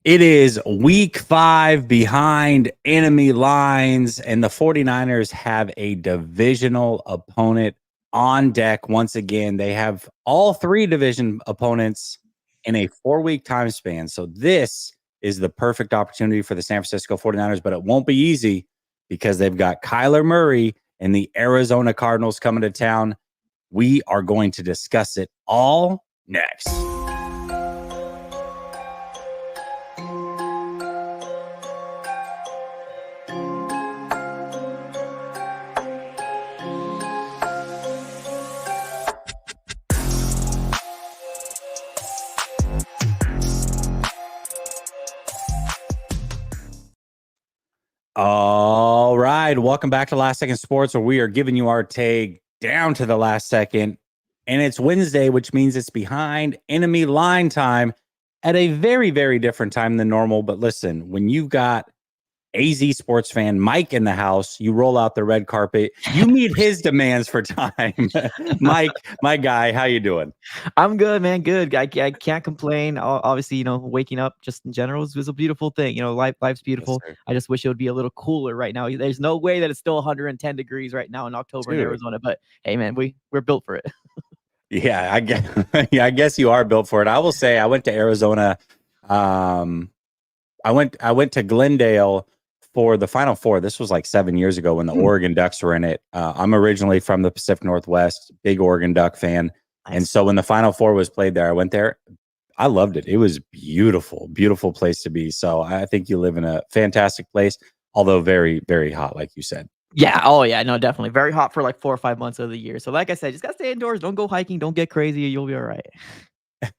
It is week 5 behind enemy lines, and the 49ers have a divisional opponent on deck once again. They have all 3 division opponents in a 4-week time span. So this is the perfect opportunity for the San Francisco 49ers, but it won't be easy because they've got Kyler Murray and the Arizona Cardinals coming to town. We are going to discuss it all next. All right. Welcome back to Last Second Sports, where we are giving you our take down to the last second. And it's Wednesday, which means it's behind enemy line time at a very, very different time than normal. But listen, when you've got AZ sports fan Mike in the house, you roll out the red carpet, you meet his demands for time. Mike, my guy, how you doing? I'm good, man. Good. I can't complain. Obviously, waking up just in general is a beautiful thing. Life's Yes, beautiful. sir. I just wish it would be a little cooler right now. There's no way that it's still 110 degrees right now in October in Dude. Arizona. But hey, man, we're built for it. Yeah, I guess, yeah, I guess you are built for it. I will say I went to Arizona. I went to Glendale for the Final Four. This was like 7 years ago when the Oregon Ducks were in it. I'm originally from the Pacific Northwest, big Oregon Duck fan. And Nice. so when the Final Four was played there, I went there. I loved it. It was beautiful, beautiful place to be. So I think you live in a fantastic place, although very, very hot, like you said. Yeah. Oh, yeah. No, definitely. Very hot for like 4 or 5 months of the year. So, like I said, just gotta stay indoors. Don't go hiking. Don't get crazy. You'll be all right.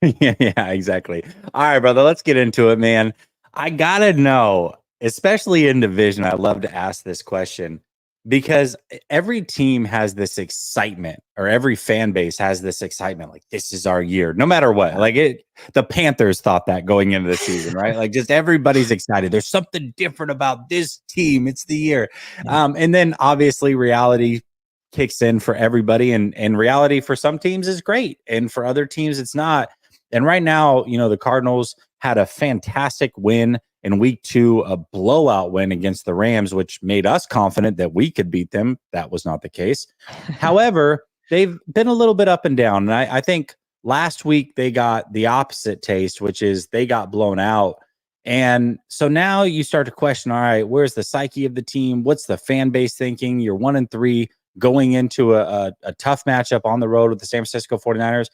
Yeah, exactly. All right, brother, let's get into it, man. I gotta know, especially in division, I love to ask this question because every team has this excitement, or every fan base has this excitement, like this is our year, no matter what. The Panthers thought that going into the season, right? Like just everybody's excited. There's something different about this team. It's the year. Yeah. And then obviously reality kicks in for everybody, and reality for some teams is great, and for other teams it's not. And right now, the Cardinals had a fantastic win in week 2, a blowout win against the Rams, which made us confident that we could beat them. That was not the case. However, they've been a little bit up and down. And I think last week they got the opposite taste, which is they got blown out. And so now you start to question, all right, where's the psyche of the team? What's the fan base thinking? You're 1-3 going into a tough matchup on the road with the San Francisco 49ers.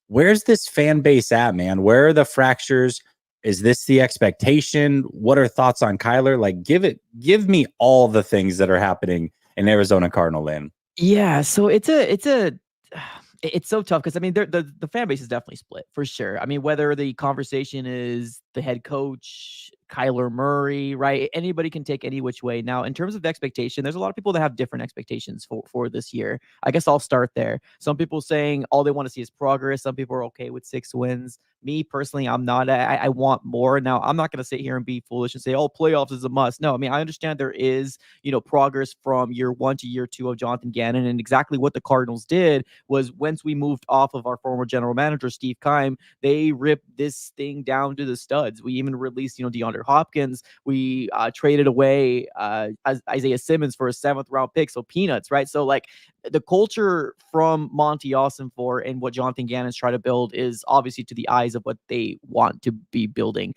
Where's this fan base at, man? Where are the fractures? Is this the expectation? What are thoughts on Kyler? Like, give me all the things that are happening in Arizona Cardinal land. Yeah, so it's so tough because I mean the fan base is definitely split for sure. I mean, whether the conversation is the head coach, Kyler Murray, right? Anybody can take any which way. Now, in terms of expectation, there's a lot of people that have different expectations for this year. I guess I'll start there. Some people saying all they want to see is progress. Some people are okay with 6 wins. Me personally, I'm not. I want more. Now, I'm not going to sit here and be foolish and say, "Oh, playoffs is a must." No, I mean I understand there is progress from year 1 to year 2 of Jonathan Gannon, and exactly what the Cardinals did was once we moved off of our former general manager Steve Keim, they ripped this thing down to the studs. We even released DeAndre Hopkins. We traded away Isaiah Simmons for a 7th-round pick, so peanuts, right? So like the culture from Monty Ossenfort and what Jonathan Gannon's trying to build is obviously to the eyes of what they want to be building.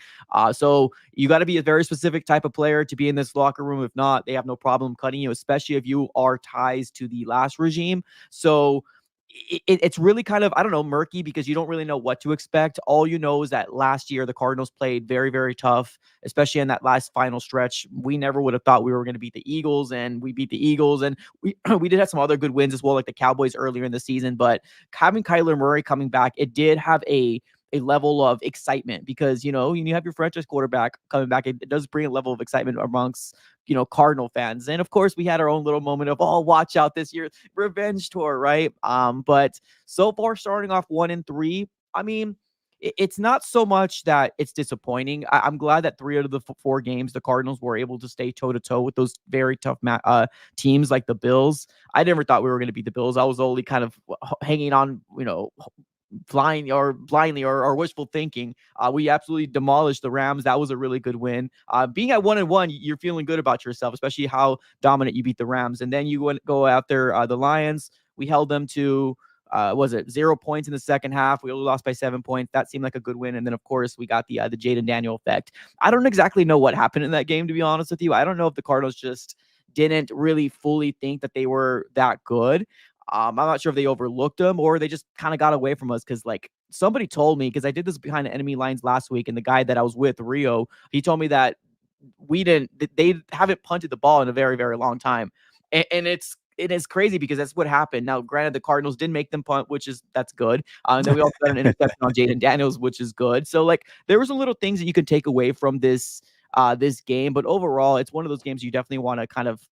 So you got to be a very specific type of player to be in this locker room. If not, they have no problem cutting you, especially if you are ties to the last regime. So it's really kind of, I don't know, murky because you don't really know what to expect. All you know is that last year the Cardinals played very, very tough, especially in that last final stretch. We never would have thought we were going to beat the Eagles, and we beat the Eagles. And we we did have some other good wins as well, like the Cowboys earlier in the season. But having Kyler Murray coming back, it did have a level of excitement because when you have your franchise quarterback coming back, it does bring a level of excitement amongst Cardinal fans. And of course, we had our own little moment of, oh, watch out, this year revenge tour, right? But so far, starting off 1-3, I mean, it's not so much that it's disappointing. I'm glad that 3 out of the 4 games the Cardinals were able to stay toe to toe with those very tough teams like the Bills. I never thought we were going to beat the Bills. I was only kind of hanging on, blindly or wishful thinking. We absolutely demolished the Rams. That was a really good win. Being at 1-1, you're feeling good about yourself, especially how dominant you beat the Rams. And then you go after the Lions. We held them to was it 0 points in the second half? We only lost by 7 points. That seemed like a good win. And then of course we got the Jaden Daniel effect. I don't exactly know what happened in that game, to be honest with you. I don't know if the Cardinals just didn't really fully think that they were that good. I'm not sure if they overlooked them or they just kind of got away from us because, like, somebody told me, because I did this behind the enemy lines last week, and the guy that I was with, Rio, he told me that they haven't punted the ball in a very, very long time. And it is crazy because that's what happened. Now, granted, the Cardinals did make them punt, that's good. And then we also got an interception on Jaden Daniels, which is good. So, like, there were some little things that you could take away from this game, but overall, it's one of those games you definitely want to kind of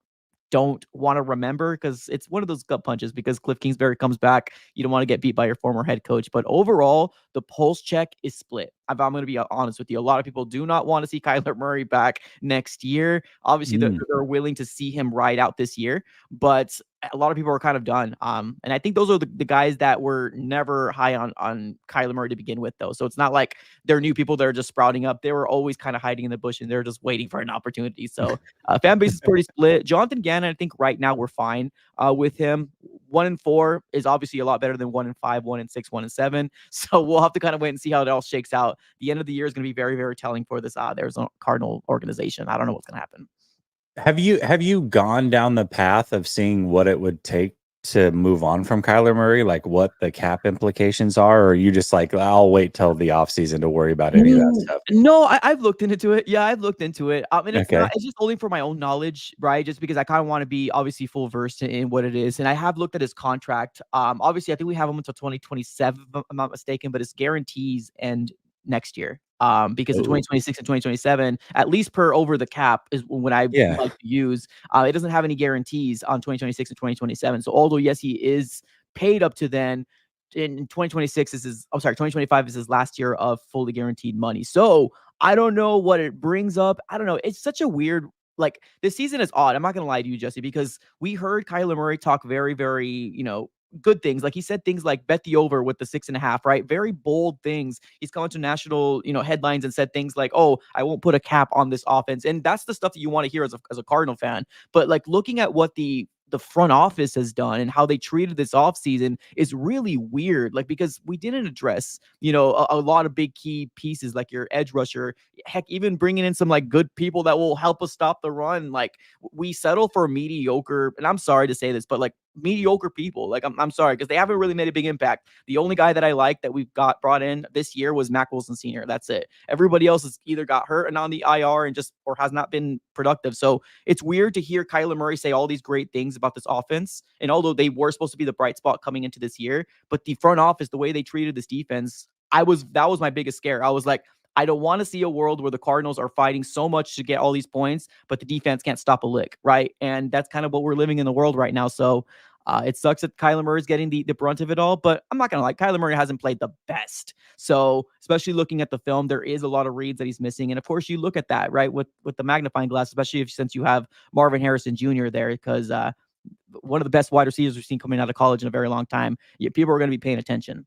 don't want to remember because it's one of those gut punches because Cliff Kingsbury comes back. You don't want to get beat by your former head coach. But overall, the pulse check is split. I'm going to be honest with you. A lot of people do not want to see Kyler Murray back next year. Obviously, they're willing to see him ride out this year, but a lot of people are kind of done. And I think those are the guys that were never high on Kyler Murray to begin with, though. So it's not like they're new people that are just sprouting up. They were always kind of hiding in the bush and they're just waiting for an opportunity. So fan base is pretty split. Jonathan Gannon, I think right now we're fine with him. 1-4 is obviously a lot better than 1-5, 1-6, 1-7. So we'll have to kind of wait and see how it all shakes out. The end of the year is going to be very, very telling for this Arizona Cardinal organization. I don't know what's going to happen. Have you gone down the path of seeing what it would take to move on from Kyler Murray, like what the cap implications are, or are you just like, I'll wait till the offseason to worry about any of that stuff? No, I've looked into it. Yeah, I've looked into it. And Okay. it's just only for my own knowledge, right? Just because I kind of want to be obviously full versed in what it is. And I have looked at his contract. Obviously, I think we have him until 2027, if I'm not mistaken, but his guarantees end next year. Because in 2026 and 2027, at least per over the cap is what I like to use. It doesn't have any guarantees on 2026 and 2027. So although yes, he is paid up to then, in 2026 is his, 2025 is his last year of fully guaranteed money. So I don't know what it brings up. I don't know. It's such a weird, like, this season is odd. I'm not gonna lie to you, Jesse, because we heard Kyler Murray talk very, very, good things. Like, he said things like bet the over with the 6.5, right? Very bold things. He's gone to national, headlines and said things like, oh, I won't put a cap on this offense. And that's the stuff that you want to hear as a Cardinal fan. But like, looking at what the front office has done and how they treated this offseason is really weird. Like, because we didn't address, a lot of big key pieces like your edge rusher, heck, even bringing in some like good people that will help us stop the run. Like, we settle for mediocre, and I'm sorry to say this, but like mediocre people. Like, I'm sorry, because they haven't really made a big impact. The only guy that I like that we've got brought in this year was Mac Wilson Sr. That's it. Everybody else has either got hurt and on the IR and just, or has not been productive. So it's weird to hear Kyler Murray say all these great things about this offense. And although they were supposed to be the bright spot coming into this year, but the front office, the way they treated this defense, that was my biggest scare. I was like, I don't want to see a world where the Cardinals are fighting so much to get all these points, but the defense can't stop a lick, right? And that's kind of what we're living in the world right now. So it sucks that Kyler Murray is getting the brunt of it all, but I'm not going to lie, Kyler Murray hasn't played the best. So especially looking at the film, there is a lot of reads that he's missing. And of course, you look at that, right, with the magnifying glass, especially since you have Marvin Harrison Jr. there, because one of the best wide receivers we've seen coming out of college in a very long time. People are going to be paying attention.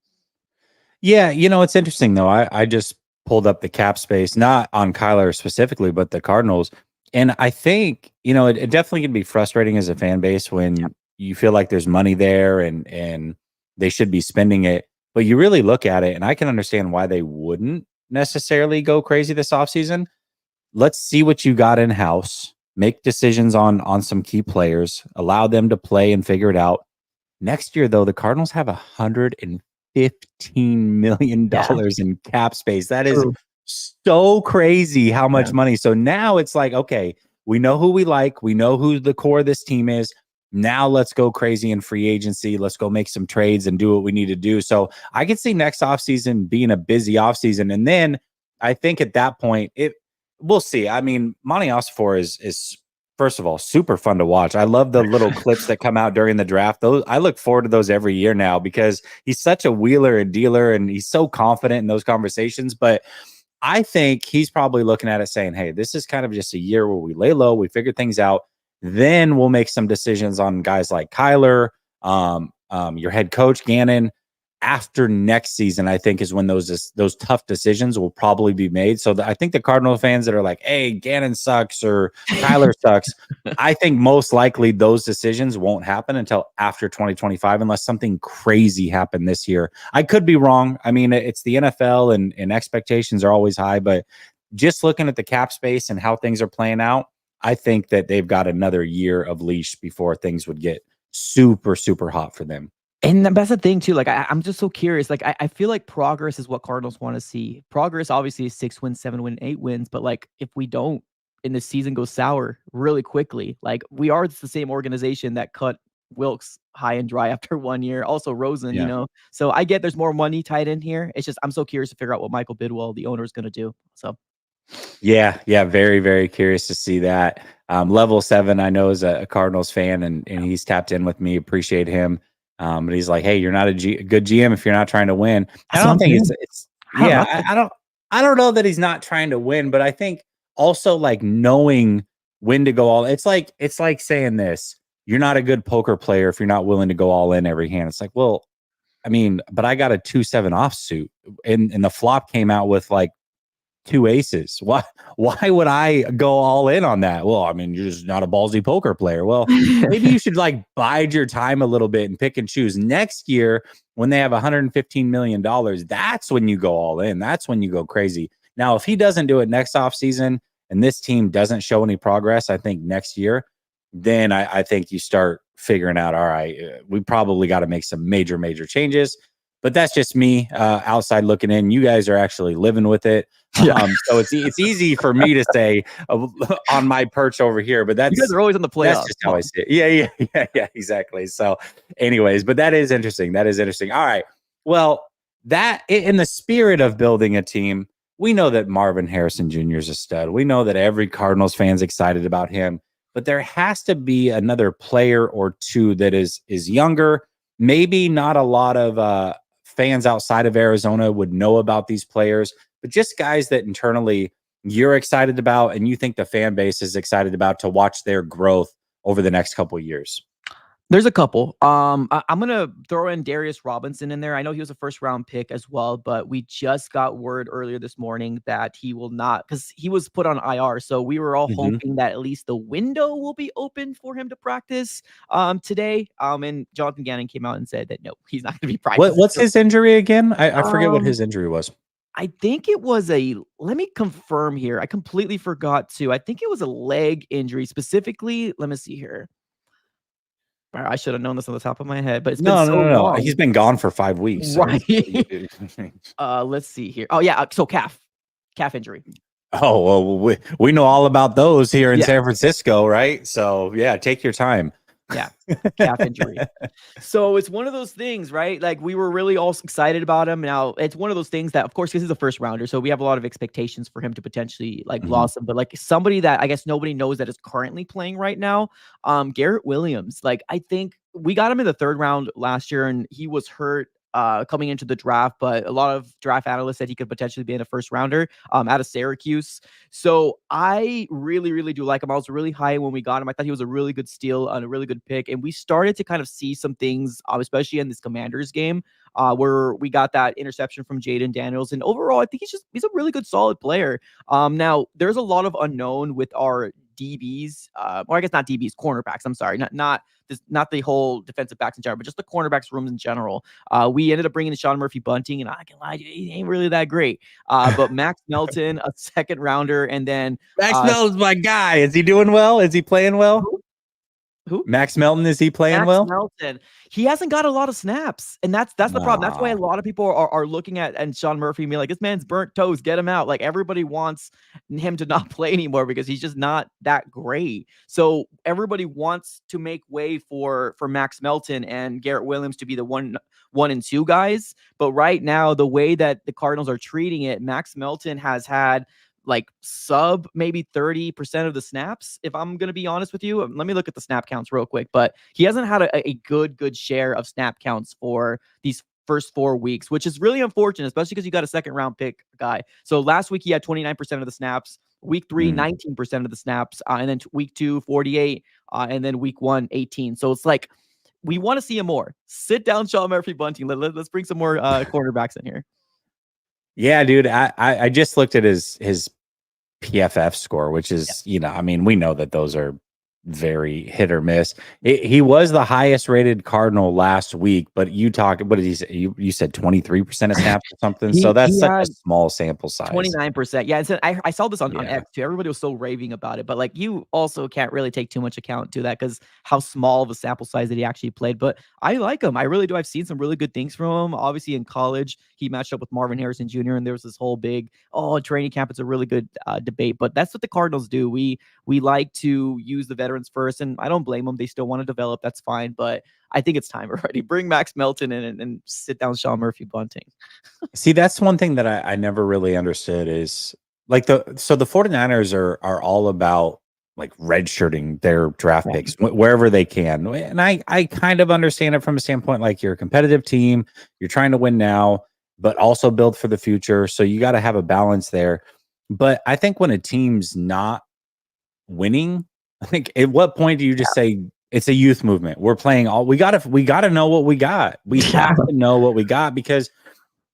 Yeah, it's interesting though. I just pulled up the cap space, not on Kyler specifically, but the Cardinals. And I think, it definitely can be frustrating as a fan base when you feel like there's money there and they should be spending it. But you really look at it, and I can understand why they wouldn't necessarily go crazy this offseason. Let's see what you got in house. Make decisions on some key players. Allow them to play and figure it out. Next year, though, the Cardinals have $115 million in cap space. That is so crazy how much money. So now it's like, okay, we know who we like. We know who the core of this team is. Now let's go crazy in free agency. Let's go make some trades and do what we need to do. So I could see next offseason being a busy offseason. And then I think at that point, we'll see. I mean, Monty Ossenfort is first of all super fun to watch. I love the little clips that come out during the draft. Those, I look forward to those every year now because he's such a wheeler and dealer and he's so confident in those conversations. But I think he's probably looking at it saying, hey, this is kind of just a year where we lay low, we figure things out. Then we'll make some decisions on guys like Kyler, your head coach, Gannon. after next season, I think, is when those tough decisions will probably be made. So I think the Cardinal fans that are like, hey, Gannon sucks or Kyler sucks, I think most likely those decisions won't happen until after 2025, unless something crazy happened this year. I could be wrong. I mean, it's the NFL and expectations are always high, but just looking at the cap space and how things are playing out, I think that they've got another year of leash before things would get super, super hot for them. And that's the thing too. Like I'm just so curious. Like I feel like progress is what Cardinals want to see. Progress obviously is 6 wins, 7 wins, 8 wins. But like if we don't, and the season goes sour really quickly, like we are the same organization that cut Wilkes high and dry after 1 year. Also Rosen, Yeah. So I get there's more money tied in here. It's just I'm so curious to figure out what Michael Bidwell, the owner, is going to do. So Yeah, very, very curious to see that. Level 7, I know, is a Cardinals fan, and he's tapped in with me. Appreciate him. But he's like, hey, you're not a good GM if you're not trying to win. that's I what don't I'm think saying. it's yeah. I don't know that he's not trying to win, but I think also like knowing when to go all. It's like saying this. You're not a good poker player if you're not willing to go all in every hand. It's like, well, I mean, but I got a 2-7 offsuit, and the flop came out with like 2 aces. Why would I go all in on that? Well, I mean, you're just not a ballsy poker player. Well, maybe you should like bide your time a little bit and pick and choose. Next year, when they have $115 million, that's when you go all in. That's when you go crazy. Now, if he doesn't do it next offseason and this team doesn't show any progress, I think next year, then I think you start figuring out, all right, we probably got to make some major, major changes. But that's just me outside looking in. You guys are actually living with it. Yeah. So it's easy for me to say on my perch over here, but You guys are always in the playoffs. that's just how I see it. Yeah, exactly. So anyways, but that is interesting. All right. Well, that in the spirit of building a team, we know that Marvin Harrison Jr. is a stud. We know that every Cardinals fan's excited about him, but there has to be another player or two that is younger. Maybe not a lot of fans outside of Arizona would know about these players, but just guys that internally you're excited about and you think the fan base is excited about to watch their growth over the next couple of years. There's a couple. I'm gonna throw in Darius Robinson in there. I know he was a first round pick as well, but we just got word earlier this morning that he will not, because he was put on IR. So we were all hoping that at least the window will be open for him to practice today. And Jonathan Gannon came out and said that no, he's not gonna be practicing. What's his injury again? I forget what his injury was. I think it was let me confirm here. I completely forgot to. I think it was a leg injury specifically. Let me see here. I should have known this on the top of my head, but it's been so long. He's been gone for 5 weeks. Right. Let's see here. Oh yeah. So calf injury. Oh, well, we know all about those here in San Francisco, right? So yeah, take your time. Yeah, calf injury. So it's one of those things, right? Like we were really all excited about him. Now it's one of those things that, of course, this is a first rounder, so we have a lot of expectations for him to potentially like blossom. But like somebody that I guess nobody knows that is currently playing right now, Garrett Williams. Like I think we got him in the 3rd round last year, and he was hurt coming into the draft, but a lot of draft analysts said he could potentially be in a 1st rounder out of Syracuse. So I really, really do like him. I was really high when we got him. I thought he was a really good steal and a really good pick. And we started to kind of see some things, especially in this Commanders game, where we got that interception from Jaden Daniels. And overall, I think he's a really good, solid player. Now, there's a lot of unknown with our DBs, or I guess not DBs, cornerbacks. I'm sorry, not the whole defensive backs in general, but just the cornerbacks rooms in general. We ended up bringing in Sean Murphy Bunting, and I can lie to you, he ain't really that great. But Max Melton, a 2nd rounder, and then Max Melton's my guy. Is he doing well? Is he playing well? Who? Max Melton, is he playing well? Melton. He hasn't got a lot of snaps, and that's the problem. That's why a lot of people are looking at and Sean Murphy and be like, this man's burnt toast, get him out. Like everybody wants him to not play anymore because he's just not that great. So everybody wants to make way for Max Melton and Garrett Williams to be the 1 and 2 guys. But right now, the way that the Cardinals are treating it, Max Melton has had like sub maybe 30% of the snaps, if I'm going to be honest with you. Let me look at the snap counts real quick, but he hasn't had a good share of snap counts for these first 4 weeks, which is really unfortunate, especially because you got a 2nd round pick guy. So last week he had 29% of the snaps, week 3, 19% of the snaps, and then week 2, 48, and then week 1, 18. So it's like, we want to see him more. Sit down, Sean Murphy-Bunting. Let's bring some more cornerbacks in here. Yeah, dude. I just looked at his PFF score, which is, I mean, we know that those are very hit or miss. He was the highest rated Cardinal last week, but what did he say? You said 23% of snaps or something. So that's he such a had small sample size. 29%. Yeah, and so I saw this on X too. Everybody was so raving about it, but like you also can't really take too much account to that because how small of a sample size that he actually played. But I like him. I really do. I've seen some really good things from him. Obviously, in college, he matched up with Marvin Harrison Jr. and there was this whole big training camp. It's a really good debate. But that's what the Cardinals do. We like to use the veterans first, and I don't blame them. They still want to develop. That's fine, but I think it's time already. Bring Max Melton in and sit down Sean Murphy-Bunting. See, that's one thing that I never really understood is like the 49ers are all about like redshirting their draft picks wherever they can. And I kind of understand it from a standpoint, like you're a competitive team, you're trying to win now, but also build for the future. So you got to have a balance there. But I think when a team's not winning, I think at what point do you just say it's a youth movement? We're playing we gotta know what we got. We have to know what we got, because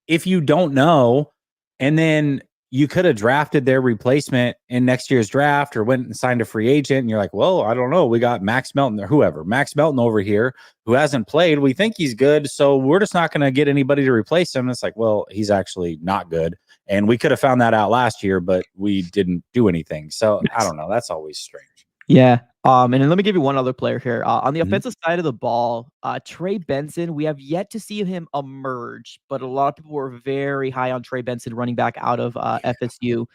if you don't know, and then you could have drafted their replacement in next year's draft or went and signed a free agent, and you're like, well, I don't know. We got Max Melton or whoever, Max Melton over here who hasn't played. We think he's good, so we're just not going to get anybody to replace him. And it's like, well, he's actually not good. And we could have found that out last year, but we didn't do anything. So I don't know. That's always strange. Yeah. And then let me give you one other player here. On the offensive side of the ball, Trey Benson, we have yet to see him emerge, but a lot of people were very high on Trey Benson running back out of FSU.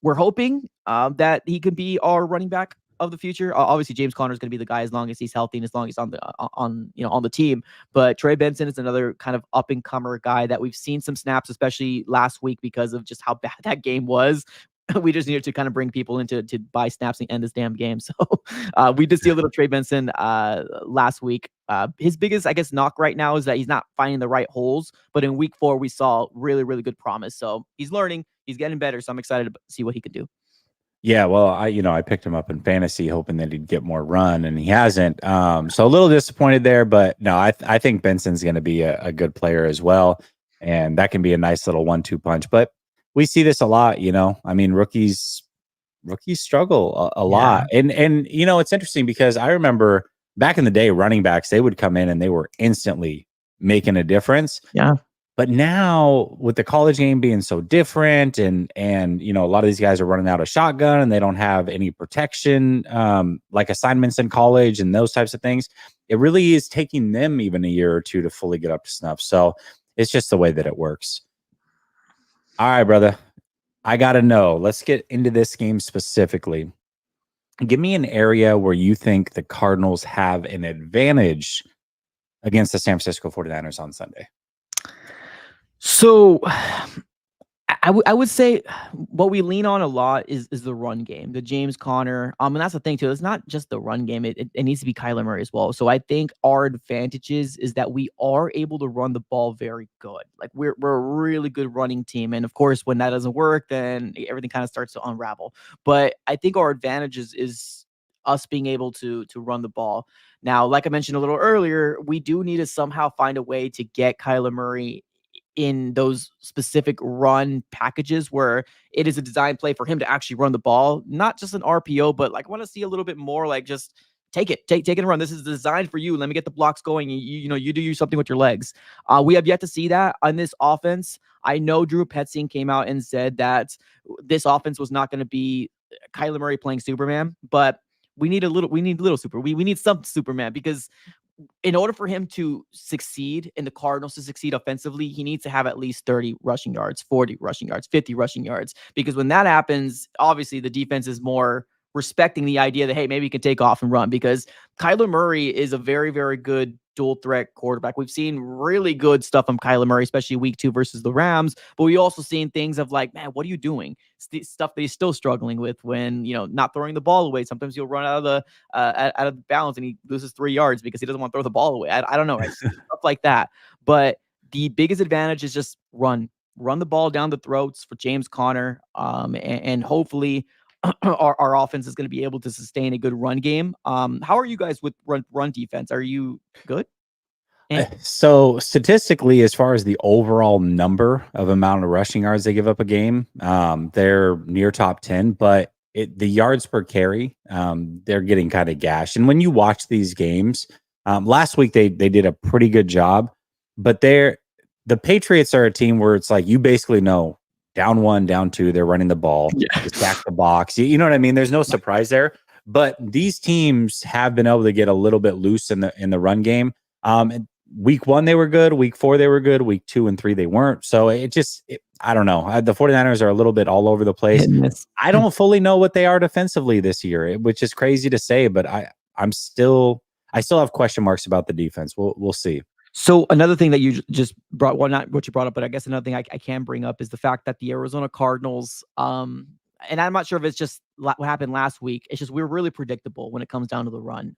We're hoping that he could be our running back of the future. Obviously, James Conner is going to be the guy as long as he's healthy and as long as he's on the team. But Trey Benson is another kind of up and comer guy that we've seen some snaps, especially last week, because of just how bad that game was. We just needed to kind of bring people into to buy snaps and end this damn game. So we did see a little Trey Benson last week. His biggest, I guess, knock right now is that he's not finding the right holes. But in week 4, we saw really, really good promise. So he's learning. He's getting better. So I'm excited to see what he could do. Yeah, well, I picked him up in fantasy hoping that he'd get more run, and he hasn't. So a little disappointed there, but no, I think Benson's going to be a good player as well, and that can be a nice little 1-2 punch. But we see this a lot, I mean, rookies struggle a lot. And it's interesting because I remember back in the day, running backs, they would come in and they were instantly making a difference. Yeah. But now with the college game being so different and a lot of these guys are running out of shotgun and they don't have any protection, like assignments in college and those types of things, it really is taking them even a year or two to fully get up to snuff. So it's just the way that it works. All right, brother. I got to know. Let's get into this game specifically. Give me an area where you think the Cardinals have an advantage against the San Francisco 49ers on Sunday. So I would say what we lean on a lot is the run game, the James Conner. And that's the thing too. It's not just the run game. It needs to be Kyler Murray as well. So I think our advantages is that we are able to run the ball very good. Like we're a really good running team. And of course, when that doesn't work, then everything kind of starts to unravel. But I think our advantage is us being able to run the ball. Now, like I mentioned a little earlier, we do need to somehow find a way to get Kyler Murray in those specific run packages where it is a design play for him to actually run the ball, not just an RPO, but like I want to see a little bit more like just take it and run. This is designed for you. Let me get the blocks going. You do something with your legs. We have yet to see that on this offense. I know Drew Petzing came out and said that this offense was not going to be Kyler Murray playing Superman, but we need some Superman, because in order for him to succeed and the Cardinals to succeed offensively, he needs to have at least 30 rushing yards, 40 rushing yards, 50 rushing yards. Because when that happens, obviously the defense is more respecting the idea that, hey, maybe he can take off and run, because Kyler Murray is a very, very good dual threat quarterback. We've seen really good stuff from Kyler Murray, especially week 2 versus the Rams, but we also seen things of like, man, what are you doing? It's stuff that he's still struggling with when, not throwing the ball away. Sometimes he'll run out of the out of bounds and he loses 3 yards because he doesn't want to throw the ball away. I don't know, right? Stuff like that. But the biggest advantage is just run the ball down the throats for James Conner, and hopefully our offense is going to be able to sustain a good run game. How are you guys with run defense? Are you good? So statistically, as far as the overall number of amount of rushing yards they give up a game, they're near top 10, but the yards per carry, they're getting kind of gashed. And when you watch these games, last week they did a pretty good job, but the Patriots are a team where it's like you basically know down one, down two, they're running the ball, Yeah. you stack the box. You know what I mean? There's no surprise there. But these teams have been able to get a little bit loose in the run game. And week 1 they were good, week 4 they were good, week 2 and 3 they weren't. So I don't know. The 49ers are a little bit all over the place. I don't fully know what they are defensively this year, which is crazy to say, but I still have question marks about the defense. We'll see. So another thing that you just brought, well, not what you brought up, but I guess another thing I can bring up is the fact that the Arizona Cardinals, and I'm not sure if it's just what happened last week. It's just we're really predictable when it comes down to the run.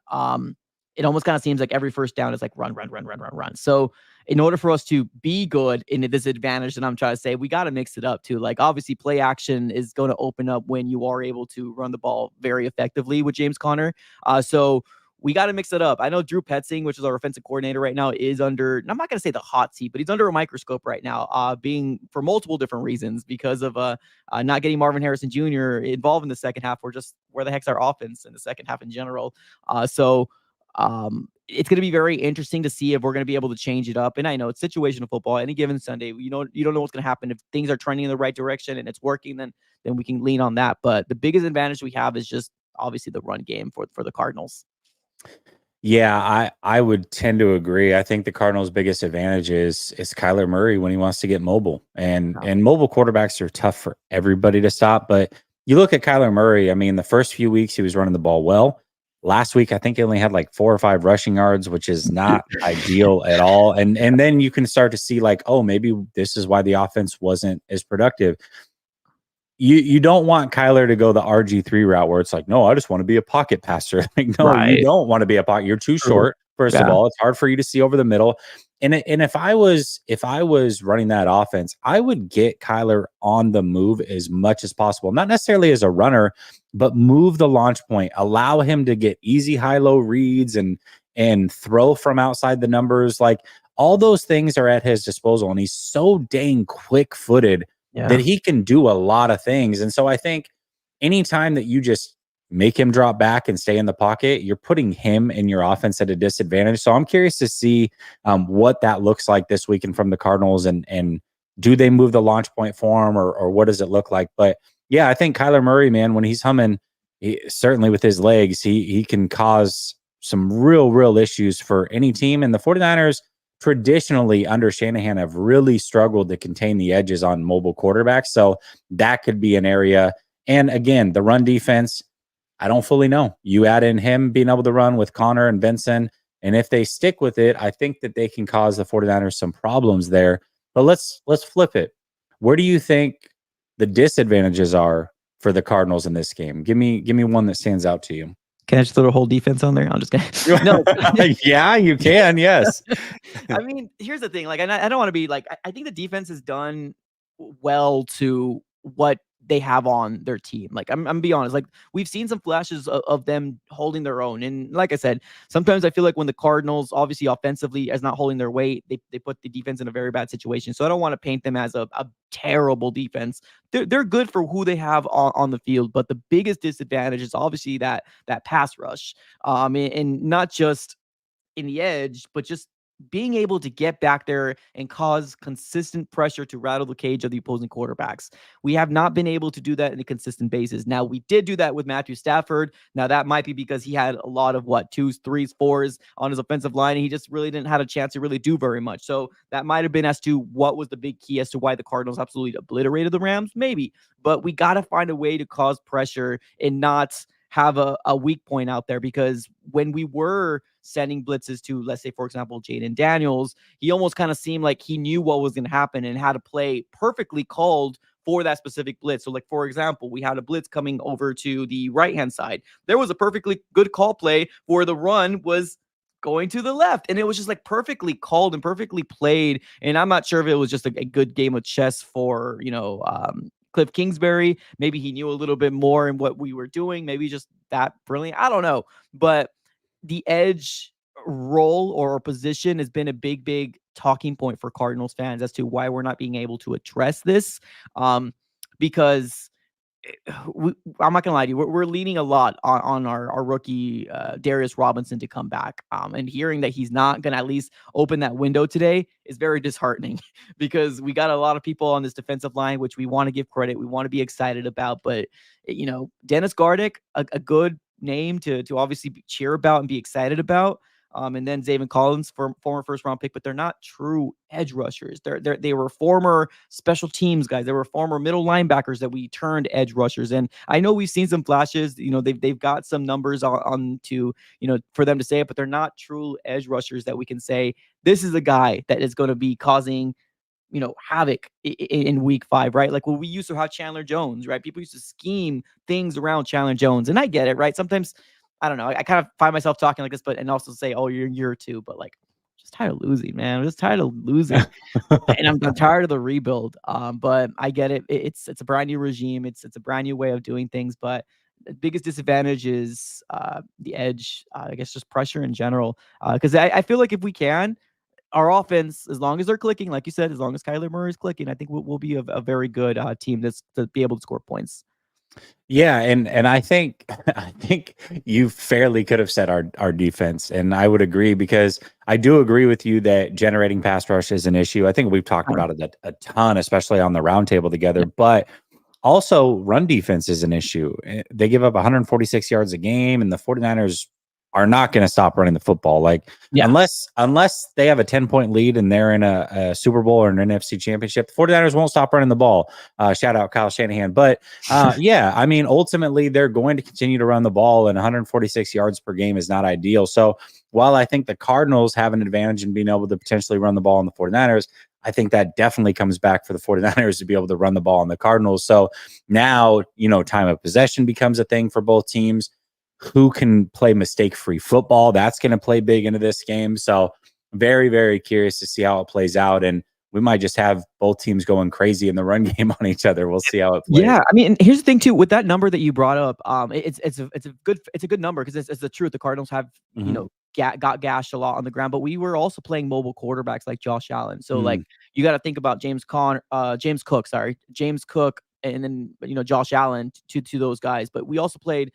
It almost kind of seems like every first down is like run, run, run, run, run, run. So in order for us to be good in this advantage that I'm trying to say, we got to mix it up too. Like obviously play action is going to open up when you are able to run the ball very effectively with James Conner. So we got to mix it up. I know Drew Petzing, which is our offensive coordinator right now, is under, I'm not going to say the hot seat, but he's under a microscope right now, being for multiple different reasons because of not getting Marvin Harrison Jr. involved in the second half, or just where the heck's our offense in the second half in general. It's going to be very interesting to see if we're going to be able to change it up. And I know it's situational football. Any given Sunday, you don't know what's going to happen. If things are trending in the right direction and it's working, then we can lean on that. But the biggest advantage we have is just obviously the run game for the Cardinals. Yeah, I would tend to agree. I think the Cardinals' biggest advantage is Kyler Murray when he wants to get mobile. And mobile quarterbacks are tough for everybody to stop. But you look at Kyler Murray, I mean, the first few weeks he was running the ball well. Last week, I think he only had like 4 or 5 rushing yards, which is not ideal at all. And then you can start to see like, oh, maybe this is why the offense wasn't as productive. You don't want Kyler to go the RG3 route where it's like, no, I just want to be a pocket passer. Like, no, you don't want to be a pocket. You're too short. First of all, it's hard for you to see over the middle. And if I was running that offense, I would get Kyler on the move as much as possible. Not necessarily as a runner, but move the launch point. Allow him to get easy high-low reads and throw from outside the numbers. Like all those things are at his disposal, and he's so dang quick-footed that he can do a lot of things. And so I think anytime that you just make him drop back and stay in the pocket, you're putting him and your offense at a disadvantage. So I'm curious to see what that looks like this weekend from the Cardinals, and do they move the launch point for him, or what does it look like? But yeah, I think Kyler Murray, man, when he's humming, certainly with his legs, he can cause some real issues for any team. And the 49ers traditionally under Shanahan have really struggled to contain the edges on mobile quarterbacks. So that could be an area. And again, the run defense, I don't fully know. You add in him being able to run with Connor and Benson, and if they stick with it, I think that they can cause the 49ers some problems there. But let's flip it. Where do you think the disadvantages are for the Cardinals in this game? Give me one that stands out to you. Can I just throw the whole defense on there? I'm just kidding. No. Yeah, you can. Yes. I mean, here's the thing. Like, I don't want to be like, I think the defense has done well to what they have on their team. Like, I'm gonna be honest. Like, we've seen some flashes of them holding their own. And like I said, sometimes I feel like when the Cardinals, obviously offensively, as not holding their weight, they put the defense in a very bad situation. So I don't want to paint them as a terrible defense. They're good for who they have on the field, but the biggest disadvantage is obviously that pass rush. And not just in the edge, but just being able to get back there and cause consistent pressure to rattle the cage of the opposing quarterbacks. We have not been able to do that on a consistent basis. Now, we did do that with Matthew Stafford. Now, that might be because he had a lot of 2s, 3s, 4s on his offensive line, and he just really didn't have a chance to really do very much. So that might have been as to what was the big key as to why the Cardinals absolutely obliterated the Rams, maybe. But we got to find a way to cause pressure and not have a weak point out there, because when we were sending blitzes to, let's say, for example, Jaden Daniels, he almost kind of seemed like he knew what was going to happen and had a play perfectly called for that specific blitz. So, like, for example, we had a blitz coming over to the right-hand side. There was a perfectly good call play where the run was going to the left, and it was just like perfectly called and perfectly played. And I'm not sure if it was just a good game of chess for Cliff Kingsbury. Maybe he knew a little bit more in what we were doing. Maybe just that brilliant. I don't know. But the edge role or position has been a big talking point for Cardinals fans as to why we're not being able to address this. Because I'm not gonna lie to you. We're leaning a lot on our rookie Darius Robinson to come back. And hearing that he's not gonna at least open that window today is very disheartening because we got a lot of people on this defensive line, which we want to give credit, we want to be excited about. But Dennis Gardeck, a good name to obviously cheer about and be excited about. And then Zaven Collins, former first round pick, but they're not true edge rushers. They were former special teams guys. They were former middle linebackers that we turned edge rushers. And I know we've seen some flashes. They've got some numbers on to for them to say it, but they're not true edge rushers that we can say this is a guy that is going to be causing havoc in week 5, right? Like, well, we used to have Chandler Jones, right? People used to scheme things around Chandler Jones, and I get it, right? Sometimes I don't know. I kind of find myself talking like this, but and also say, "Oh, you're in year 2," but like, I'm just tired of losing, man. I'm just tired of losing, and I'm tired of the rebuild. But I get it. It's a brand new regime. It's a brand new way of doing things. But the biggest disadvantage is the edge. I guess just pressure in general. Because I feel like if we can, our offense, as long as they're clicking, like you said, as long as Kyler Murray is clicking, I think we'll be a very good team that's to be able to score points. Yeah, and I think you fairly could have said our defense, and I would agree because I do agree with you that generating pass rush is an issue. I think we've talked about it a ton, especially on the roundtable together. But also, run defense is an issue. They give up 146 yards a game, and the 49ers are not going to stop running the football. Like, unless they have a 10-point lead and they're in a Super Bowl or an NFC championship, the 49ers won't stop running the ball. Shout out Kyle Shanahan. But yeah, I mean, ultimately, they're going to continue to run the ball, and 146 yards per game is not ideal. So while I think the Cardinals have an advantage in being able to potentially run the ball on the 49ers, I think that definitely comes back for the 49ers to be able to run the ball on the Cardinals. So now, time of possession becomes a thing for both teams. Who can play mistake-free football? That's going to play big into this game. So very, very curious to see how it plays out. And we might just have both teams going crazy in the run game on each other. We'll see how it plays. Yeah, I mean, and here's the thing too with that number that you brought up. It's a good number because it's the truth. The Cardinals have got gashed a lot on the ground, but we were also playing mobile quarterbacks like Josh Allen. So like you got to think about James Cook, and then Josh Allen to those guys. But we also played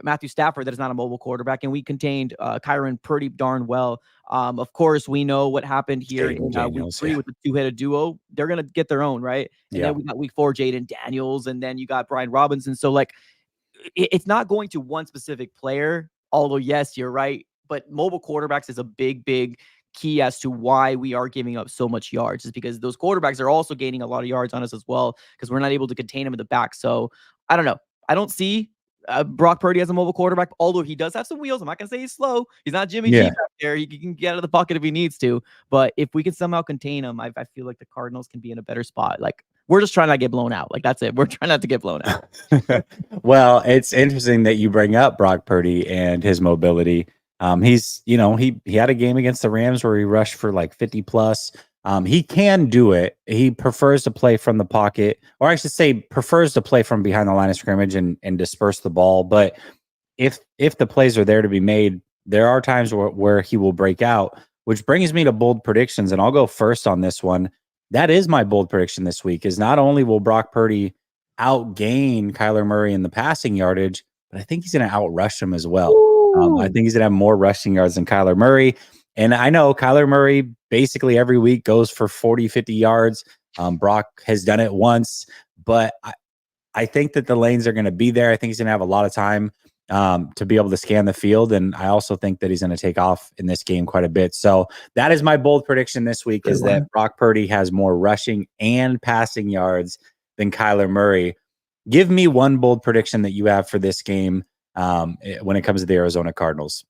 Matthew Stafford, that is not a mobile quarterback, and we contained Kyron pretty darn well. Of course, we know what happened here in week 3 with the two-headed duo. They're gonna get their own, right? And then we got week 4, Jaden Daniels, and then you got Brian Robinson. So like, it's not going to one specific player. Although yes, you're right, but mobile quarterbacks is a big key as to why we are giving up so much yards, is because those quarterbacks are also gaining a lot of yards on us as well because we're not able to contain them in the back. So I don't know. I don't see Brock Purdy as a mobile quarterback, although he does have some wheels. I'm not going to say he's slow. He's not Jimmy G back there. He can get out of the pocket if he needs to. But if we can somehow contain him, I feel like the Cardinals can be in a better spot. Like, we're just trying not to get blown out. Like, that's it. We're trying not to get blown out. Well, it's interesting that you bring up Brock Purdy and his mobility. He's, he had a game against the Rams where he rushed for like 50 plus. He can do it. He prefers to play from the pocket, or I should say prefers to play from behind the line of scrimmage and disperse the ball. But if the plays are there to be made, there are times where he will break out, which brings me to bold predictions. And I'll go first on this one. That is my bold prediction this week, is not only will Brock Purdy outgain Kyler Murray in the passing yardage, but I think he's going to outrush him as well. I think he's going to have more rushing yards than Kyler Murray. And I know Kyler Murray basically every week goes for 40, 50 yards. Brock has done it once, but I think that the lanes are going to be there. I think he's going to have a lot of time to be able to scan the field. And I also think that he's going to take off in this game quite a bit. So that is my bold prediction this week, is that Brock Purdy has more rushing and passing yards than Kyler Murray. Give me one bold prediction that you have for this game when it comes to the Arizona Cardinals.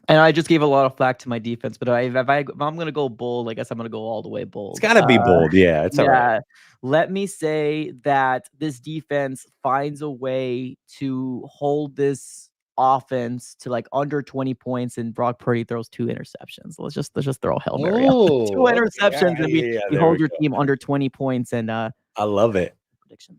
And I just gave a lot of flack to my defense, but if I'm going to go bold, I guess I'm going to go all the way bold. It's got to be bold. Yeah, it's all right. Let me say that this defense finds a way to hold this offense to like under 20 points, and Brock Purdy throws 2 interceptions. Let's just throw a Hail Mary out. 2 interceptions, and we hold your team under 20 points. And I love it. Prediction.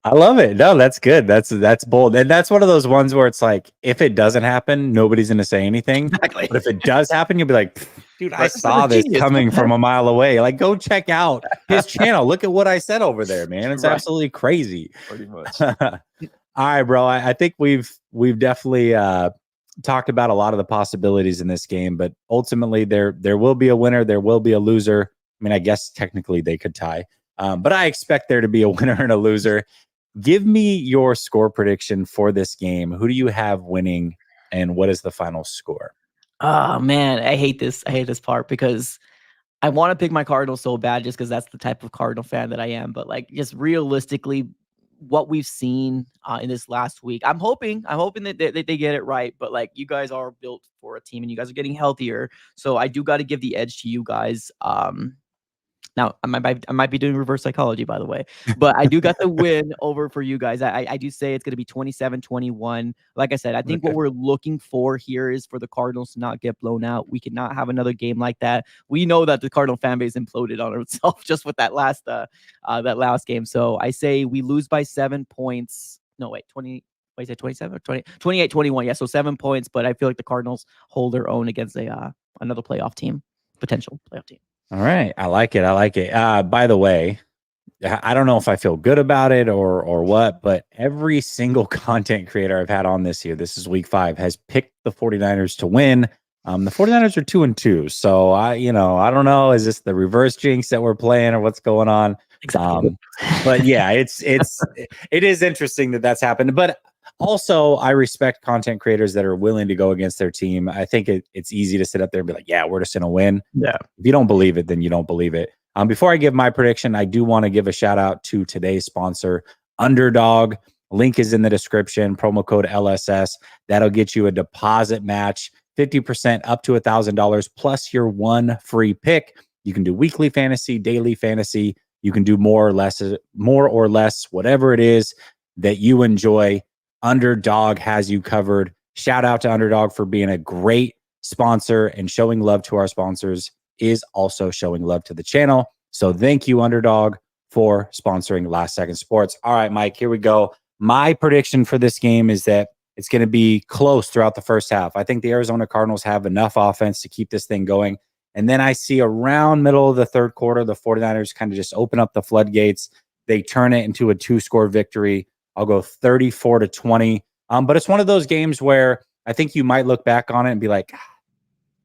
I love it. No, that's good. That's bold. And that's one of those ones where it's like, if it doesn't happen, nobody's going to say anything. Exactly. But if it does happen, you'll be like, dude, I saw this coming from a mile away. Like, go check out his channel. Look at what I said over there, man. It's absolutely crazy. Pretty much. All right, bro. I think we've definitely talked about a lot of the possibilities in this game, but ultimately there will be a winner. There will be a loser. I mean, I guess technically they could tie, but I expect there to be a winner and a loser. Give me your score prediction for this game. Who do you have winning, and what is the final score? Oh man, I hate this. I hate this part because I want to pick my Cardinals so bad just because that's the type of Cardinal fan that I am. But like, just realistically, what we've seen in this last week, I'm hoping that they get it right. But like, you guys are built for a team, and you guys are getting healthier, so I do got to give the edge to you guys. Now, I might be doing reverse psychology, by the way, but I do got the win over for you guys. I do say it's going to be 27-21. Like I said, I think what we're looking for here is for the Cardinals to not get blown out. We cannot have another game like that. We know that the Cardinal fan base imploded on itself just with that last game. So I say we lose by 7 points. No, wait, 20. Wait, is it 27 or 20? 28-21. Yeah, so 7 points, but I feel like the Cardinals hold their own against another playoff team, potential playoff team. All right. I like it. I like it. By the way, I don't know if I feel good about it or what, but every single content creator I've had on this year, this is week 5, has picked the 49ers to win. The 49ers are 2-2. So I don't know. Is this the reverse jinx that we're playing or what's going on? Exactly. But yeah, it is interesting that that's happened. But also, I respect content creators that are willing to go against their team. I think it's easy to sit up there and be like, yeah, we're just going to win. Yeah. If you don't believe it, then you don't believe it. Before I give my prediction, I do want to give a shout out to today's sponsor, Underdog. Link is in the description. Promo code LSS. That'll get you a deposit match, 50% up to $1,000 plus your 1 free pick. You can do weekly fantasy, daily fantasy. You can do more or less, whatever it is that you enjoy. Underdog has you covered. Shout out to Underdog for being a great sponsor, and showing love to our sponsors is also showing love to the channel. So thank you, Underdog, for sponsoring Last Second Sports. All right, Mike, here we go. My prediction for this game is that it's going to be close throughout the first half. I think the Arizona Cardinals have enough offense to keep this thing going. And then I see around middle of the third quarter, the 49ers kind of just open up the floodgates. They turn it into a 2-score victory. I'll go 34-20. But it's one of those games where I think you might look back on it and be like,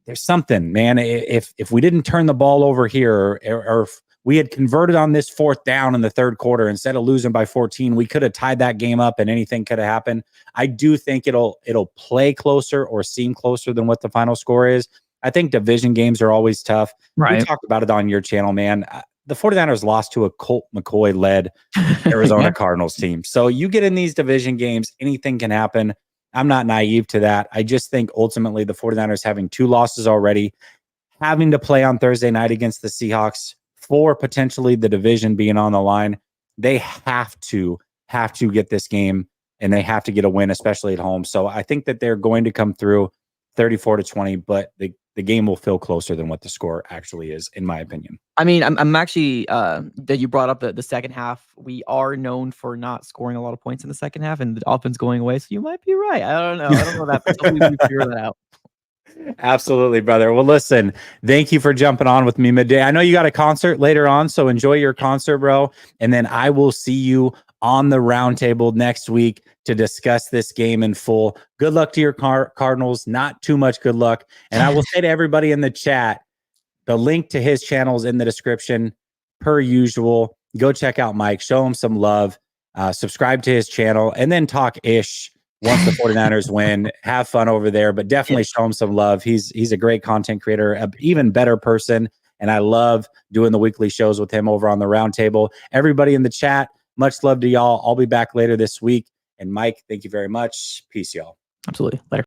there's something, man. If we didn't turn the ball over here, or if we had converted on this 4th down in the third quarter instead of losing by 14, we could have tied that game up and anything could have happened. I do think it'll play closer or seem closer than what the final score is. I think division games are always tough. Right. We talked about it on your channel, man. The 49ers lost to a Colt McCoy-led Arizona Cardinals team. So you get in these division games, anything can happen. I'm not naive to that. I just think ultimately the 49ers having 2 losses already, having to play on Thursday night against the Seahawks for potentially the division being on the line, they have to get this game, and they have to get a win, especially at home. So I think that they're going to come through 34-20, but the game will feel closer than what the score actually is, in my opinion. I mean, I'm actually that you brought up the second half. We are known for not scoring a lot of points in the second half, and the offense going away. So you might be right. I don't know that, but hopefully we figure that out. Absolutely, brother. Well, listen, thank you for jumping on with me midday. I know you got a concert later on, so enjoy your concert, bro. And then I will see you on the roundtable next week to discuss this game in full. Good luck to your Cardinals. Not too much good luck. And I will say to everybody in the chat, the link to his channel is in the description, per usual. Go check out Mike. Show him some love. Subscribe to his channel, and then talk ish once the 49ers win. Have fun over there, but definitely show him some love. He's a great content creator, an even better person, and I love doing the weekly shows with him over on the roundtable. Everybody in the chat, much love to y'all. I'll be back later this week. And Mike, thank you very much. Peace, y'all. Absolutely. Later.